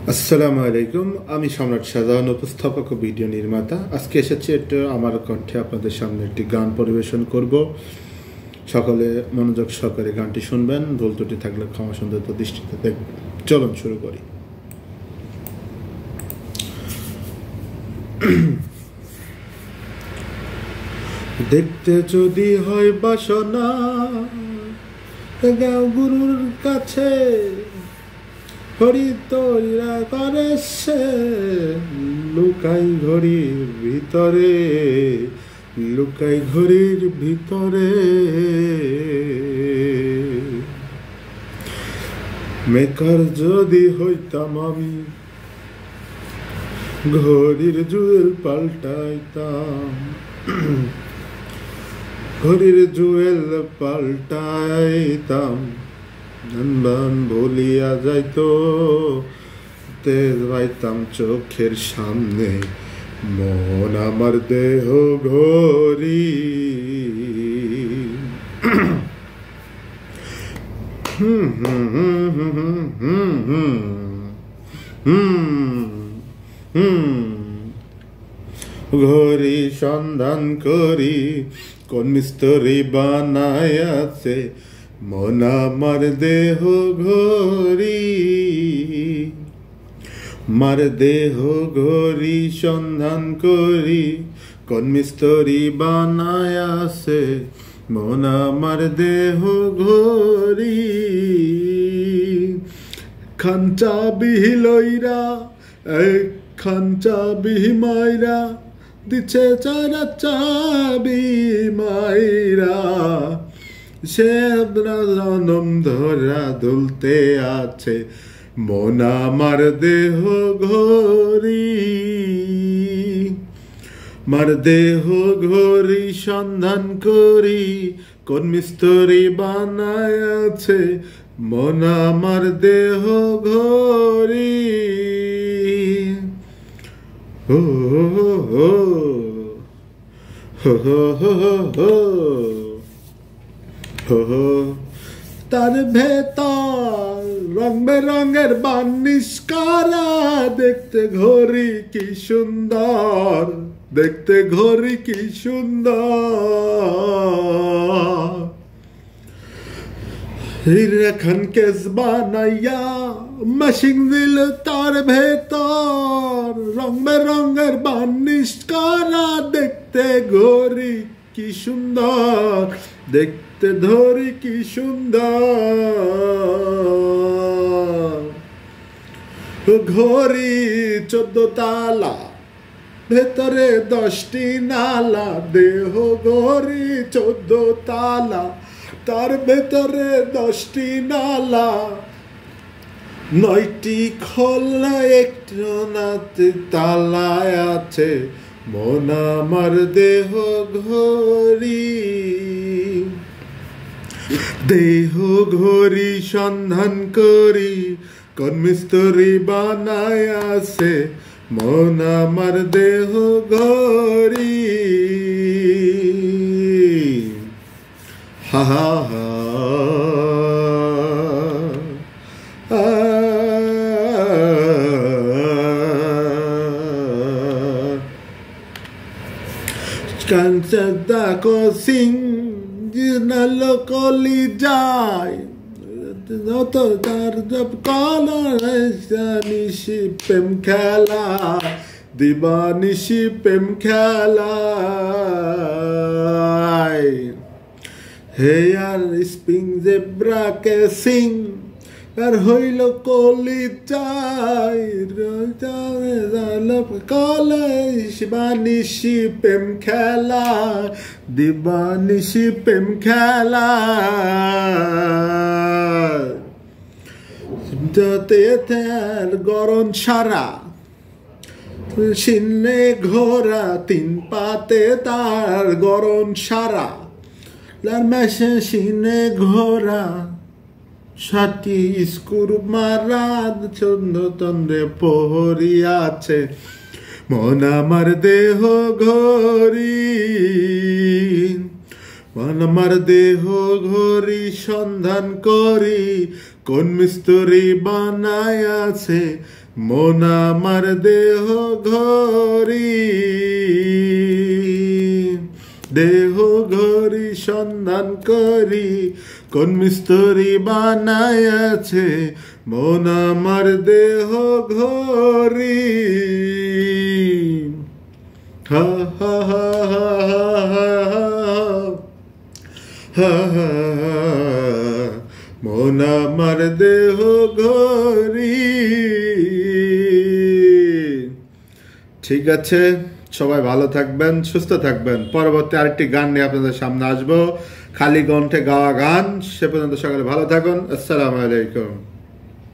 আসসালামু আলাইকুম। আমি সম্রাট শাহজাহান, উপস্থাপক ও ভিডিও নির্মাতা। আজকে এসেছি একটু আমার কণ্ঠে আপনাদের সামনে একটি গান পরিবেশন করব। সকলে মনোযোগ সহকারে গানটি শুনবেন, ভুল ত্রুটি থাকলে ক্ষমা সুন্দর দৃষ্টিতে দেখবেন। চলুন শুরু করি। দেখতে যদি হয় বাসনা, গাও গুরুর কাছে হরি তৈরা করে সে, লুকাই ঘড়ির ভিতরে, লুকাই ঘড়ির ভিতরে। মেকার যদি হইতাম আমি, ঘড়ির জুয়েল পাল্টাইতাম, ঘড়ির জুয়েল পাল্টাইতাম। নন্দন ভুলিয়া যাইতো, তেজ পাইতাম চোখের সামনে, মন আমার দেহ ঘড়ি। ঘড়ি সন্ধান করি, কোন মিস্ত্রি বানায়াছে, মন আমার দেহ ঘড়ি। মার দেহ ঘড়ি সন্ধান করি, কোন মিস্ত্রি বানায়াছে, মন আমার দেহ ঘড়ি। খাঞ্চা বিহি লইরা, খাঞ্চা বিহি মাইরা, দিচ্ছে চারা চাবি মাইরা। সে জনম ধরা দুলতে আছে, মন আমার দেহ ঘড়ি। মার দেহ ঘড়ি সন্ধান করি, কোন মিস্ত্রি বানায় আছে, মন আমার দেহ ঘড়ি। হো হো হো হো হো হো। তার ভেতর রং বেরঙের বার্নিশ করা, দেখতে ঘড়ি কি সুন্দর, দেখতে ঘড়ি কি সুন্দর। হিরেখান কেস বানাইয়া মেশিন দিল তার ভেতর, রং বেরঙের বার্নিশ করা, দেখতে ঘড়ি কি সুন্দর, দেখতে ধরি কি সুন্দর। ঘড়ি 14 তালা, ভেতরে 10টি নালা, দেহ ঘড়ি 14 তালা, তার ভেতরে 10টি নালা। 9টি খোলা, একটু নাতে তালায় আছে, মন আমার দেহ ঘড়ি। দেহ ঘড়ি সন্ধান করি, কোন মিস্ত্রি বানায় আছে, মন আমার দেহ ঘড়ি। হা হা হা। কাঞ্চা কসিং নালো কলি যায়, যত তার জব কলা নিশি প্রেম খেলা, দিবানিশি প্রেম খেলা। হে আর স্প্রিং জেব্রা কে সিং, আর হইল কলি চাই, দিবানিশি প্রেম খেলা, দিবানিশি প্রেম খেলা। তার গরম সারা, সিন্নে ঘোরা, 3 পাতে তার গরম সারা, লার মেশে সিনে ঘোরা, 7টি স্কুর মারা, চন্দ্রে প্রহরী আছে, মন আমার দেহ ঘড়ি। মন আমার দেহ ঘড়ি সন্ধান করি, কোন মিস্ত্রি বানায় আছে মন আমার দেহ ঘড়ি, দেহ ঘড়ি সন্ধান করি, কোন মিস্ত্রি বানায় আছে মন আমার দেহ ঘড়ি। হা হা হা হা হা, মন আমার দেহ ঘড়ি। ঠিক আছে, সবাই ভালো থাকবেন, সুস্থ থাকবেন। পরবর্তী আরেকটি গান নিয়ে আপনাদের সামনে আসবো, খালি কণ্ঠে গাওয়া গান। সে পর্যন্ত সকালে ভালো থাকুন। আসসালামু আলাইকুম।